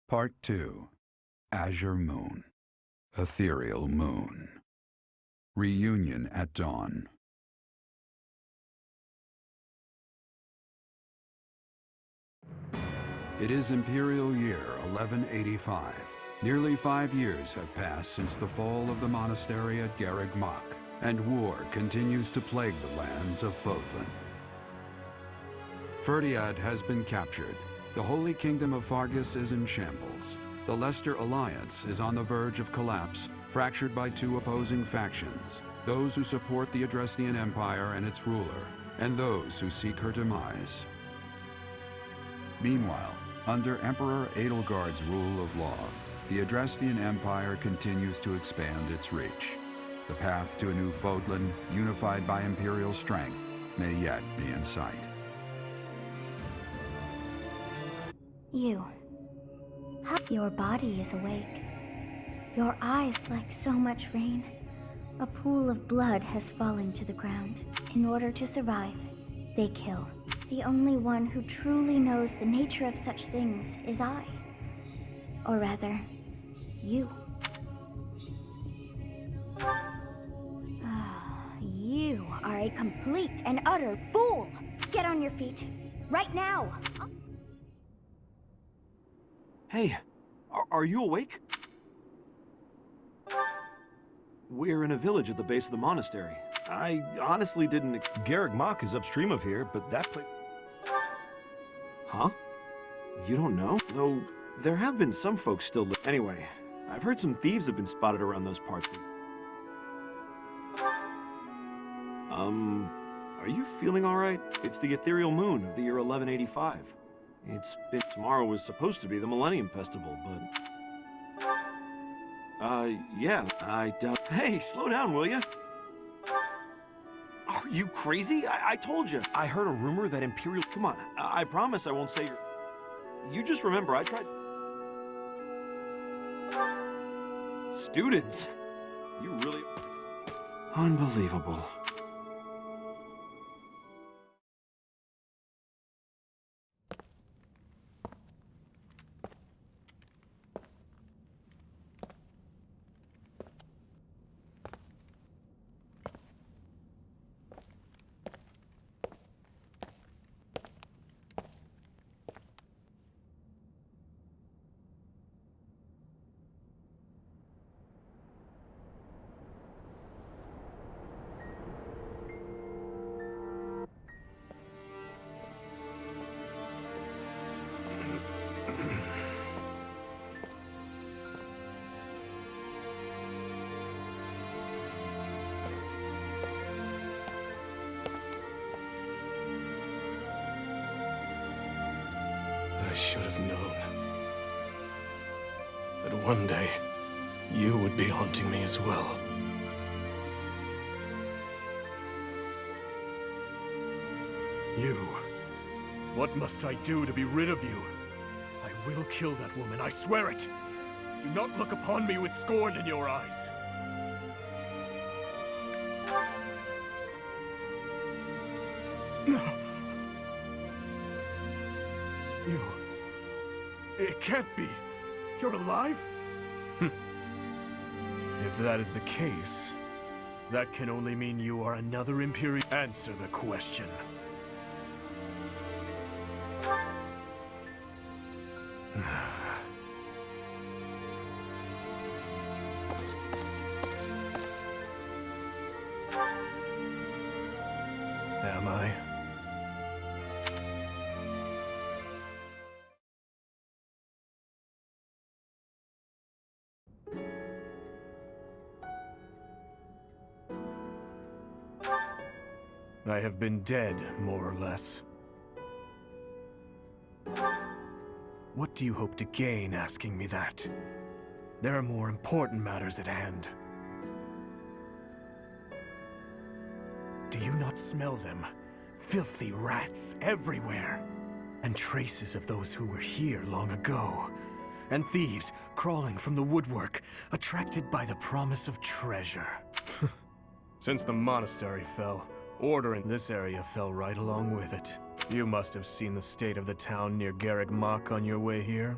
Part 2. Azure Moon. Ethereal Moon. Reunion at Dawn. It is Imperial Year 1185. Nearly 5 years have passed since the fall of the monastery at Garreg Mach, and war continues to plague the lands of Fodlan. Fhirdiad has been captured. The Holy Kingdom of Faerghus is in shambles. The Leicester Alliance is on the verge of collapse, fractured by two opposing factions: those who support the Adrestian Empire and its ruler, and those who seek her demise. Meanwhile, under Emperor Edelgard's rule of law, the Adrestian Empire continues to expand its reach. The path to a new Fodlan, unified by Imperial strength, may yet be in sight. Your body is awake. Your eyes, like so much rain. A pool of blood has fallen to the ground. In order to survive, they kill. The only one who truly knows the nature of such things is I. Or rather, you. You are a complete and utter fool! Get on your feet. Right now! Hey, are you awake? We're in a village at the base of the monastery. I honestly didn't Garreg Mach is upstream of here, but that place... Huh? You don't know? Though, there have been some folks still Anyway, I've heard some thieves have been spotted around those parts. Are you feeling alright? It's the ethereal moon of the year 1185. Tomorrow was supposed to be the Millennium Festival, but... yeah, I doubt... Hey, slow down, will ya? Are you crazy? I told you. I heard a rumor that Imperial... Come on, I promise I won't say you're... You just remember, I tried... Students? You really... Unbelievable. I should have known that one day you would be haunting me as well. You. What must I do to be rid of you? I will kill that woman, I swear it! Do not look upon me with scorn in your eyes. You... It can't be. You're alive? If that is the case, that can only mean you are another Imperial. Answer the question. Am I? I have been dead, more or less. What do you hope to gain asking me that? There are more important matters at hand. Do you not smell them? Filthy rats everywhere. And traces of those who were here long ago. And thieves crawling from the woodwork, attracted by the promise of treasure. Since the monastery fell, order in this area fell right along with it. You must have seen the state of the town near Garreg Mach on your way here.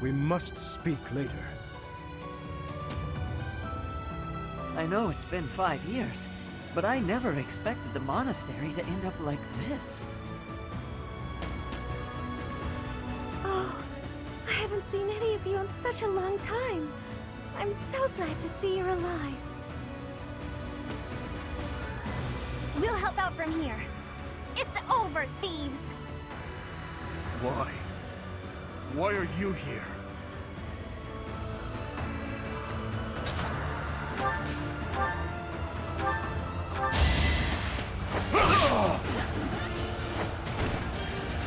We must speak later. I know it's been 5 years, but I never expected the monastery to end up like this. Oh, I haven't seen any of you in such a long time. I'm so glad to see you're alive. We'll help out from here. It's over, thieves! Why? Why are you here?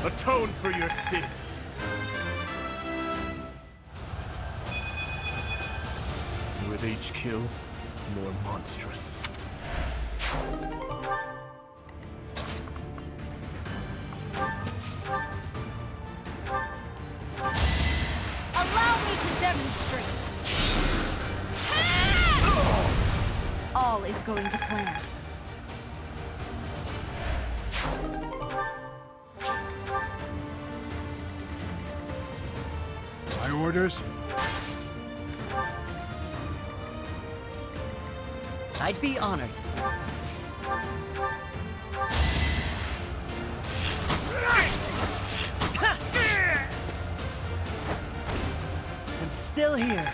Atone for your sins. With each kill, more monstrous. Allow me to demonstrate. All is going to plan. My orders? I'd be honored. I'm still here.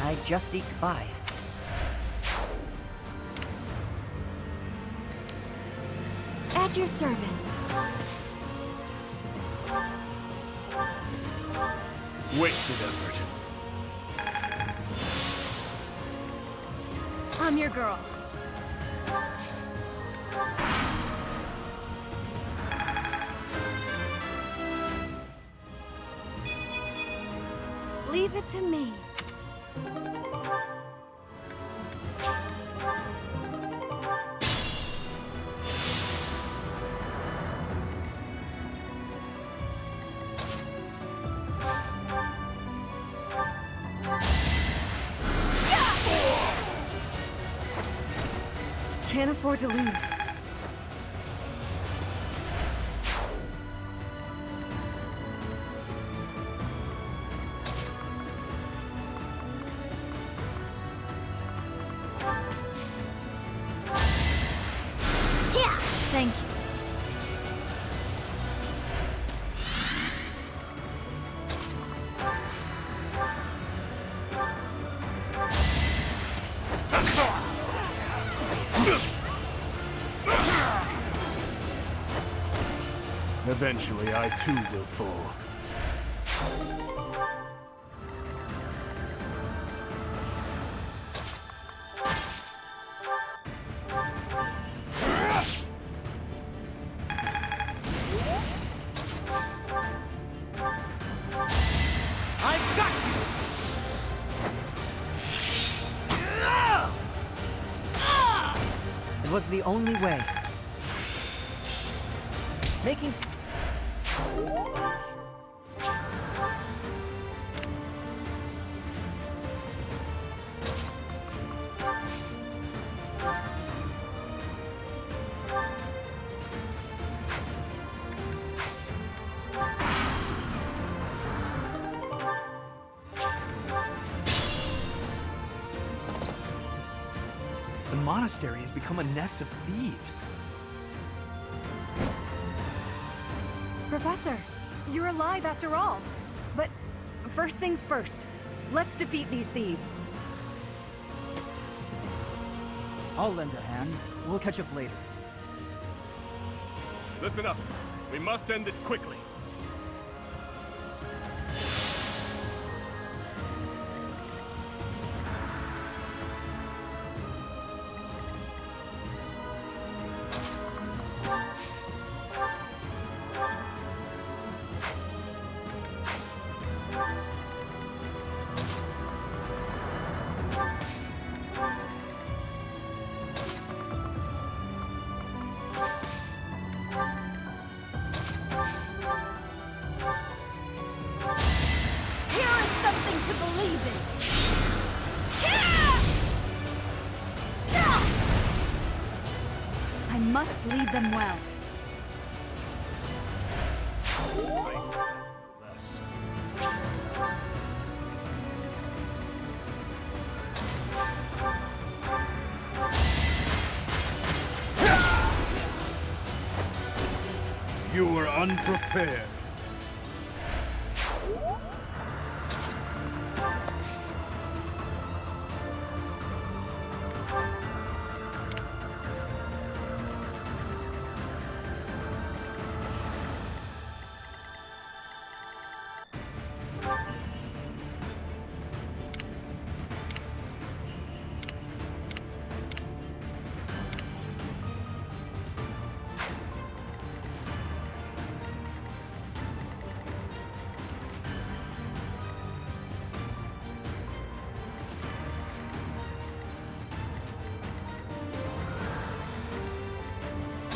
I just eked by. At your service. Wasted effort. I'm your girl. Leave it to me. Can't afford to lose. Yeah! Thank you. Eventually, I too will fall. I've got you! It was the only way. Making The monastery has become a nest of thieves. Professor, you're alive after all. But first things first, let's defeat these thieves. I'll lend a hand. We'll catch up later. Listen up. We must end this quickly. To believe in. I must lead them well. I expect less. You were unprepared.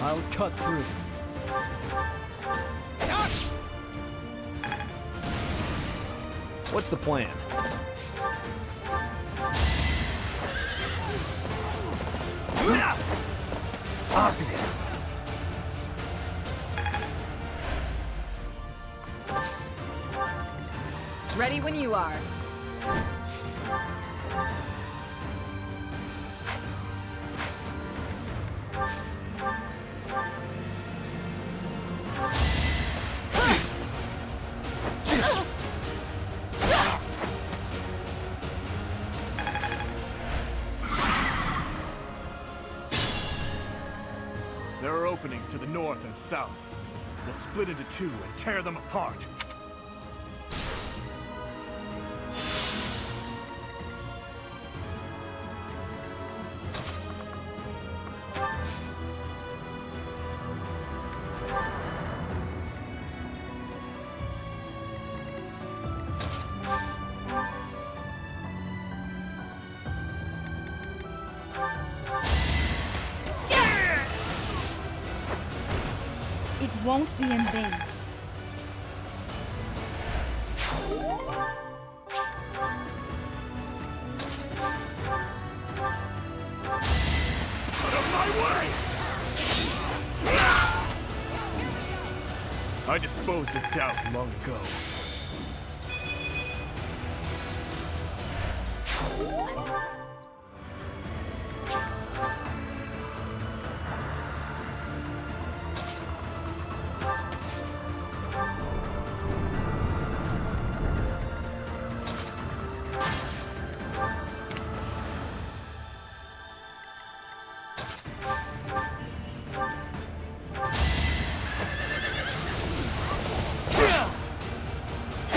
I'll cut through. What's the plan? Obvious. Ready when you are. There are openings to the north and south. We'll split into two and tear them apart. It won't be in vain. Out of my way! I disposed of doubt long ago.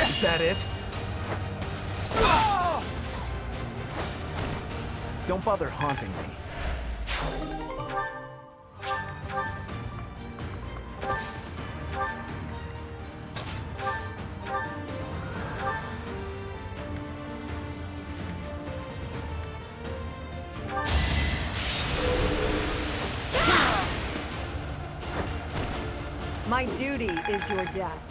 Is that it? Don't bother haunting me. My duty is your death.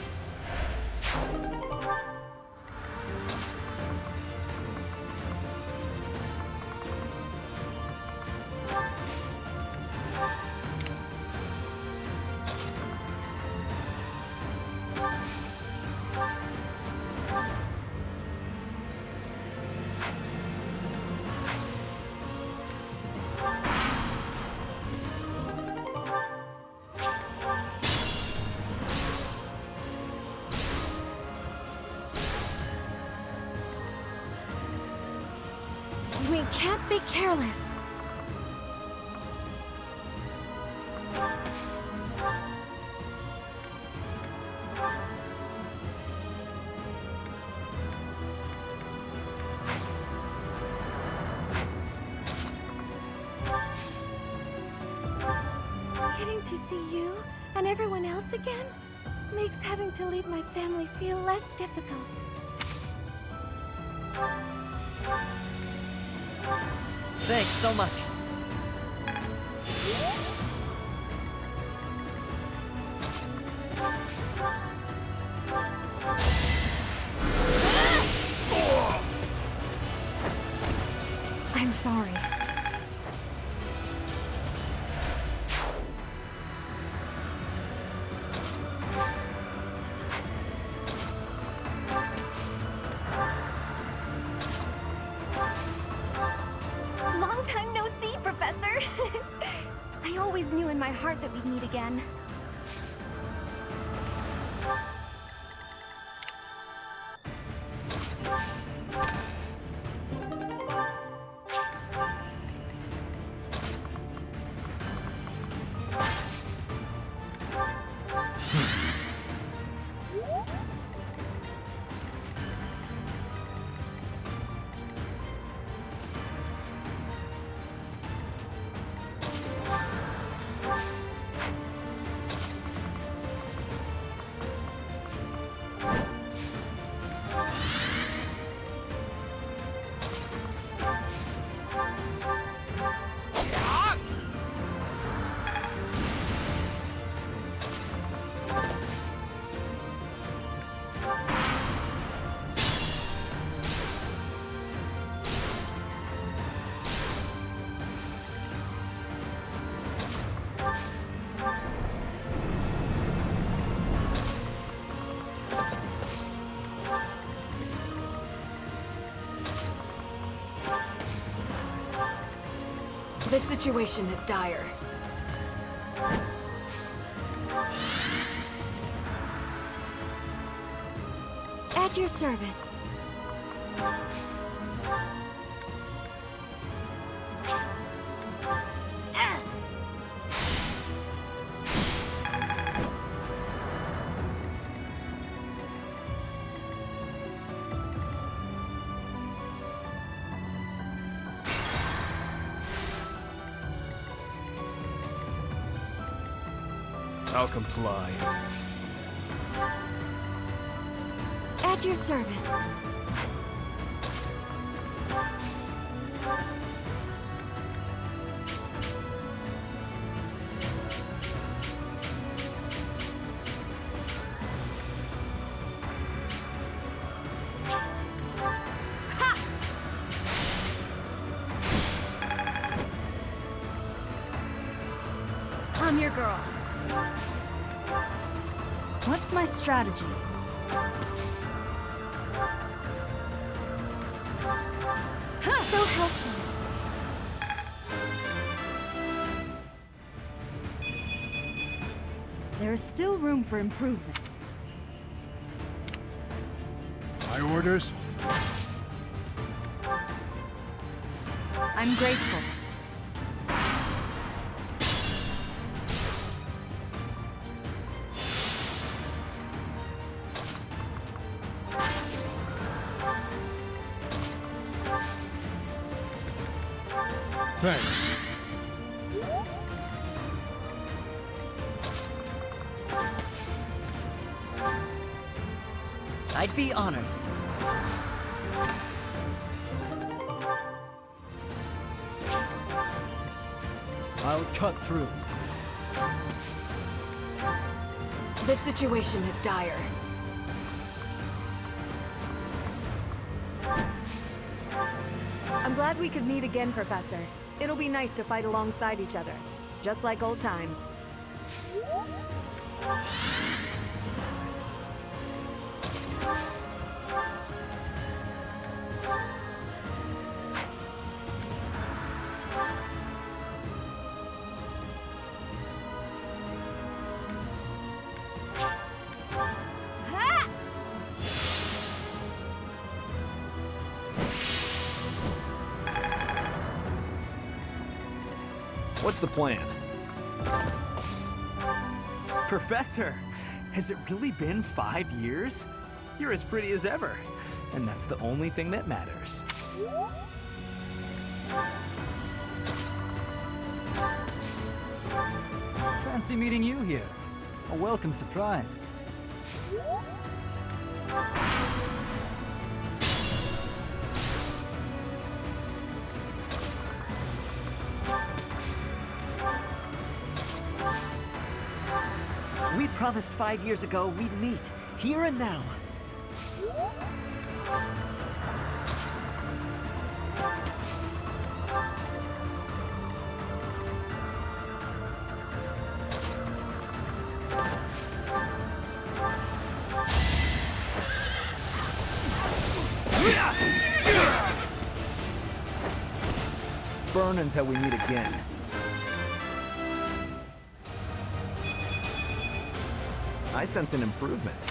We can't be careless. Getting to see you and everyone else again makes having to leave my family feel less difficult. Thanks so much. I'm sorry. knew in my heart that we'd meet again. This situation is dire. At your service. I'll comply. At your service. I'm your girl. What's my strategy? So helpful. There is still room for improvement. My orders? I'm grateful. Thanks. I'd be honored. I'll cut through. This situation is dire. I'm glad we could meet again, Professor. It'll be nice to fight alongside each other, just like old times. What's the plan? Professor, has it really been 5 years? You're as pretty as ever, and that's the only thing that matters. Fancy meeting you here. A welcome surprise. We promised 5 years ago we'd meet, here and now. Burn until we meet again. I sense an improvement.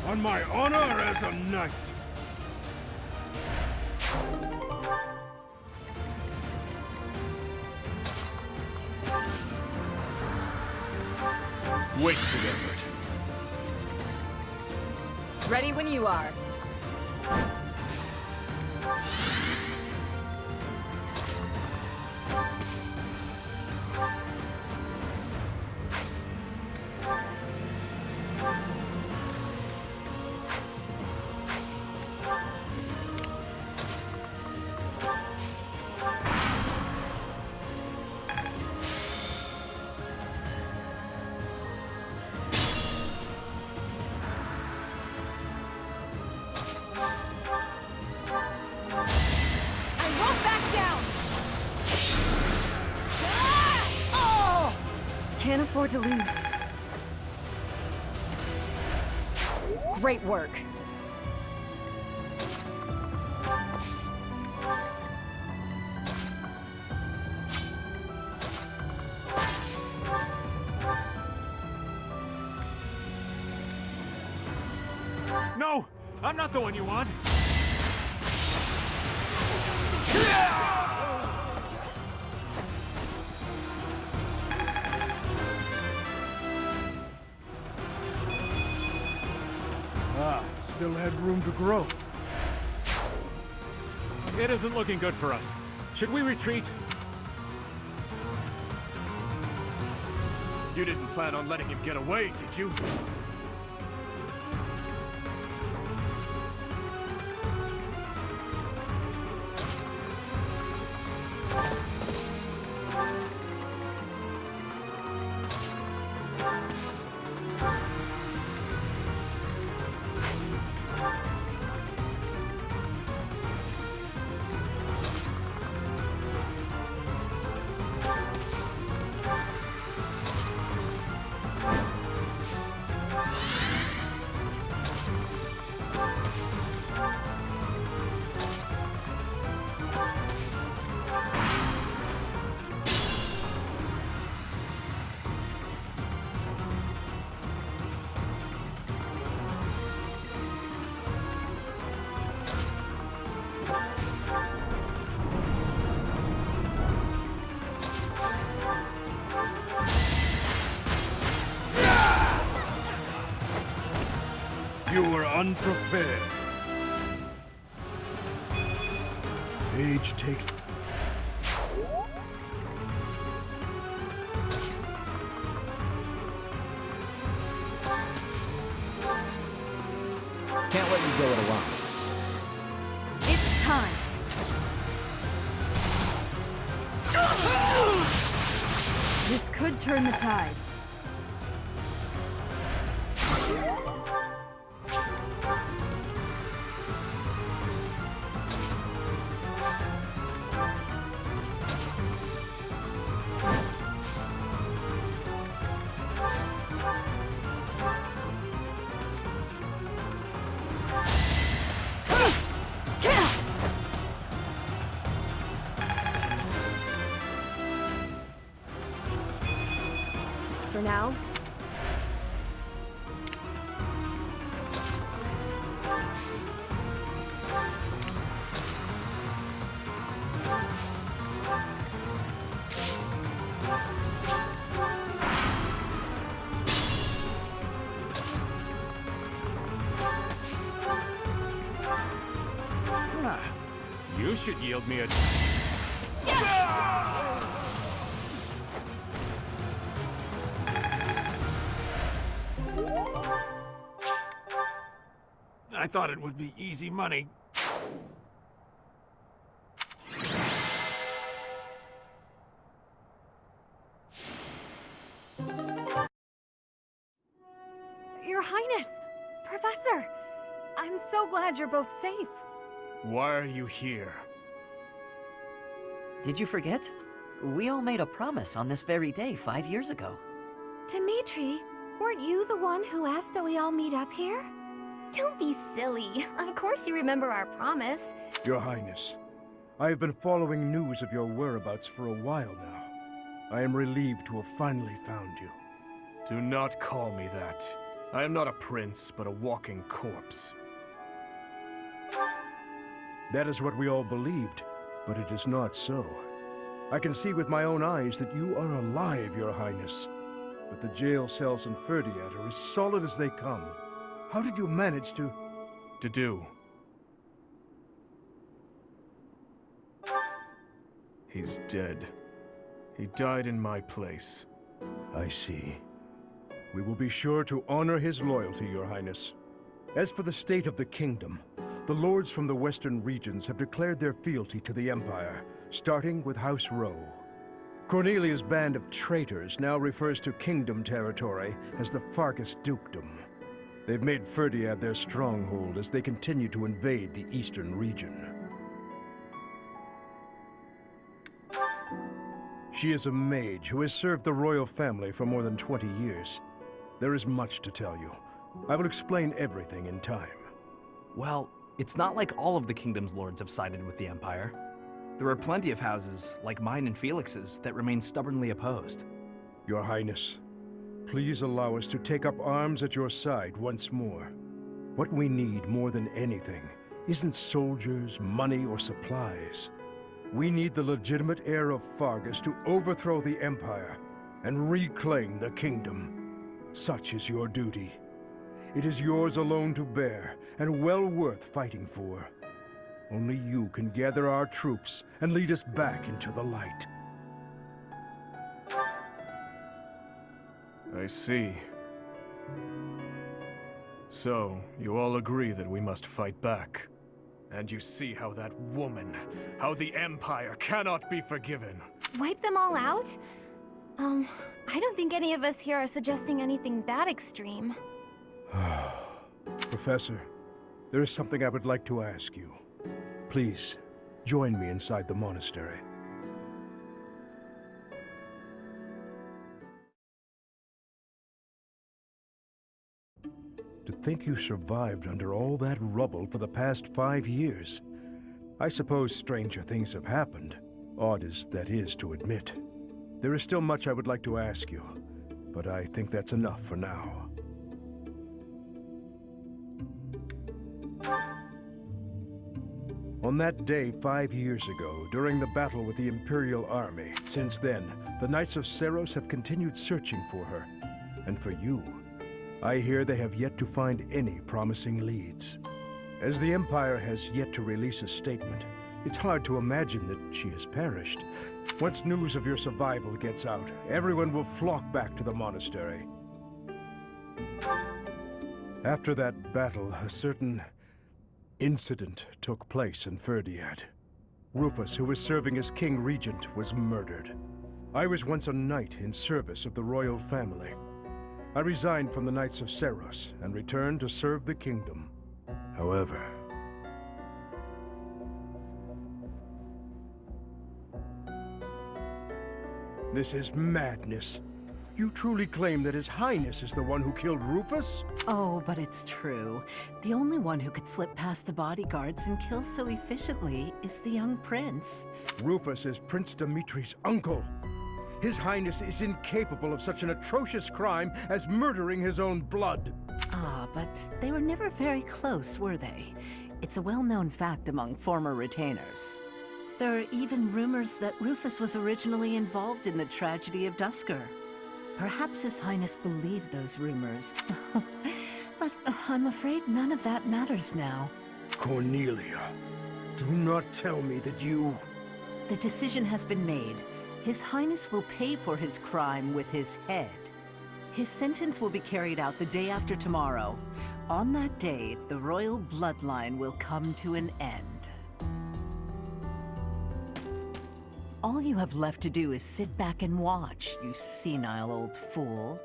On my honor as a knight. Wasted effort. Ready when you are. Can't afford to lose. Great work. No! I'm not the one you want! Still had room to grow. It isn't looking good for us. Should we retreat? You didn't plan on letting him get away, did you? You were unprepared. Age takes... Can't let you go it alone. It's time. This could turn the tides. For now. You should yield me a... I thought it would be easy money. Your Highness! Professor! I'm so glad you're both safe. Why are you here? Did you forget? We all made a promise on this very day 5 years ago. Dimitri, Weren't you the one who asked that we all meet up here? Don't be silly. Of course you remember our promise. Your Highness, I have been following news of your whereabouts for a while now. I am relieved to have finally found you. Do not call me that. I am not a prince, but a walking corpse. That is what we all believed, but it is not so. I can see with my own eyes that you are alive, Your Highness. But the jail cells in Ferdiad are as solid as they come. How did you manage to... do? He's dead. He died in my place. I see. We will be sure to honor his loyalty, Your Highness. As for the state of the kingdom, the lords from the western regions have declared their fealty to the Empire, starting with House Rowe. Cornelia's band of traitors now refers to kingdom territory as the Fargus Dukedom. They've made Ferdiad their stronghold as they continue to invade the eastern region. She is a mage who has served the royal family for more than 20 years. There is much to tell you. I will explain everything in time. Well, it's not like all of the kingdom's lords have sided with the Empire. There are plenty of houses, like mine and Felix's, that remain stubbornly opposed. Your Highness, please allow us to take up arms at your side once more. What we need more than anything isn't soldiers, money, or supplies. We need the legitimate heir of Fargus to overthrow the Empire and reclaim the kingdom. Such is your duty. It is yours alone to bear, and well worth fighting for. Only you can gather our troops and lead us back into the light. I see. So, you all agree that we must fight back. And you see how that woman, how the Empire cannot be forgiven. Wipe them all out? I don't think any of us here are suggesting anything that extreme. Professor, there is something I would like to ask you. Please, join me inside the monastery. To think you survived under all that rubble for the past 5 years. I suppose stranger things have happened, odd as that is to admit. There is still much I would like to ask you, but I think that's enough for now. On that day 5 years ago, during the battle with the Imperial Army, since then, the Knights of Seiros have continued searching for her. And for you, I hear they have yet to find any promising leads. As the Empire has yet to release a statement, it's hard to imagine that she has perished. Once news of your survival gets out, everyone will flock back to the monastery. After that battle, a certain incident took place in Ferdiad. Rufus, who was serving as King Regent, was murdered. I was once a knight in service of the royal family. I resigned from the Knights of Seiros and returned to serve the kingdom. However, this is madness. You truly claim that His Highness is the one who killed Rufus? Oh, but it's true. The only one who could slip past the bodyguards and kill so efficiently is the young prince. Rufus is Prince Dimitri's uncle. His Highness is incapable of such an atrocious crime as murdering his own blood. Ah, but they were never very close, were they? It's a well-known fact among former retainers. There are even rumors that Rufus was originally involved in the tragedy of Duscur. Perhaps His Highness believed those rumors. But I'm afraid none of that matters now. Cornelia, do not tell me that you... The decision has been made. His Highness will pay for his crime with his head. His sentence will be carried out the day after tomorrow. On that day, the royal bloodline will come to an end. All you have left to do is sit back and watch, you senile old fool.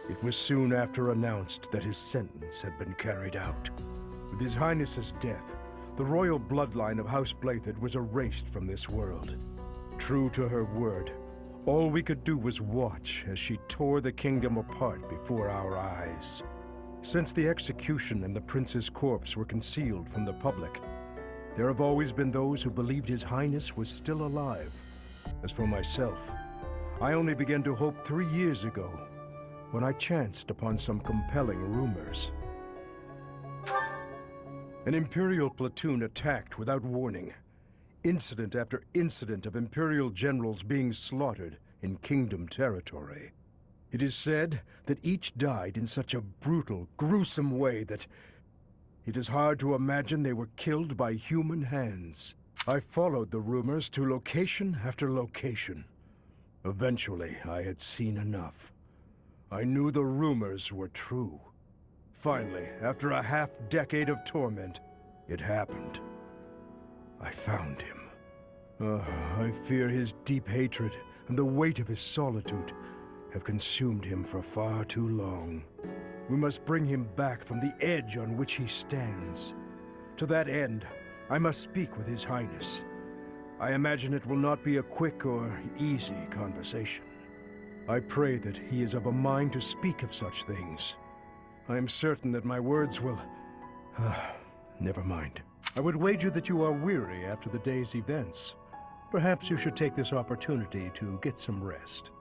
It was soon after announced that his sentence had been carried out. With His Highness's death, the royal bloodline of House Blathid was erased from this world. True to her word, All we could do was watch as she tore the kingdom apart before our eyes. Since the execution and the prince's corpse were concealed from the public, there have always been those who believed His Highness was still alive. As for myself, I only began to hope 3 years ago, when I chanced upon some compelling rumors. An Imperial platoon attacked without warning. Incident after incident of Imperial generals being slaughtered in Kingdom territory. It is said that each died in such a brutal, gruesome way that it is hard to imagine they were killed by human hands. I followed the rumors to location after location. Eventually, I had seen enough. I knew the rumors were true. Finally, after a half-decade of torment, it happened. I found him. I fear his deep hatred and the weight of his solitude have consumed him for far too long. We must bring him back from the edge on which he stands. To that end, I must speak with His Highness. I imagine it will not be a quick or easy conversation. I pray that he is of a mind to speak of such things. I am certain that my words will... never mind. I would wager that you are weary after the day's events. Perhaps you should take this opportunity to get some rest.